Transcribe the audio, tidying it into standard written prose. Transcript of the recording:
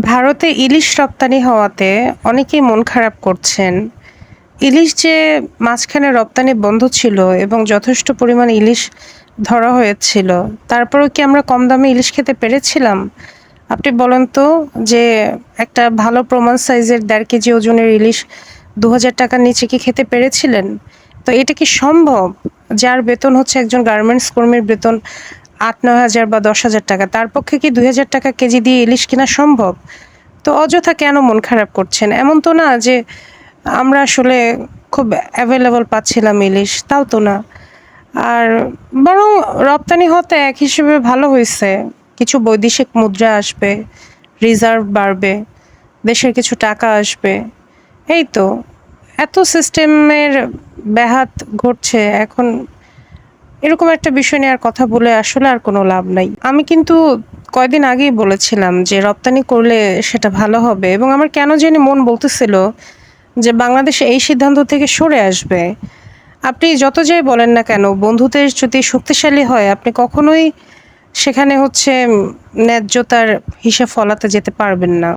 ভারতে ইলিশ রপ্তানি হওয়াতে অনেকেই মন খারাপ করছেন। ইলিশ যে মাঝখানে রপ্তানি বন্ধ ছিল এবং যথেষ্ট পরিমাণে ইলিশ ধরা হয়েছিল, তারপরেও কি আমরা কম দামে ইলিশ খেতে পেরেছিলাম? আপনি বলেন তো যে একটা ভালো প্রমাণ সাইজের ১.৫ কেজি ওজনের ইলিশ ৳২,০০০ র নিচে কি খেতে পেরেছিলেন? তো এটা কি সম্ভব? যার বেতন হচ্ছে একজন গার্মেন্টস কর্মীর বেতন ৮-৯ হাজার বা ৳১০,০০০, তার পক্ষে কি ৳২,০০০ কেজি দিয়ে ইলিশ কিনা সম্ভব? তো অযথা কেন মন খারাপ করছেন? এমন তো না যে আমরা আসলে খুব এভেইলেবল পাচ্ছিলাম ইলিশ, তাও তো না। আর বরং রপ্তানি হতে এক হিসেবে ভালো হইছে। কিছু বৈদেশিক মুদ্রা আসবে, রিজার্ভ বাড়বে, দেশের কিছু টাকা আসবে। এই তো। এত সিস্টেমের ব্যাঘাত ঘটছে এখন এরকম একটা বিষয় নিয়ে আর কথা বলে আসলে আর কোনো লাভ নাই। আমি কিন্তু কয়দিন আগেই বলেছিলাম যে রপ্তানি করলে সেটা ভালো হবে এবং আমার কেন জানি মন বলতেছিল যে বাংলাদেশ এই সিদ্ধান্ত থেকে সরে আসবে। আপনি যত যাই বলেন না কেন, বন্ধুদের যদি শক্তিশালী হয় আপনি কখনোই সেখানে হচ্ছে ন্যায্যতার হিসাব ফলাতে যেতে পারবেন না।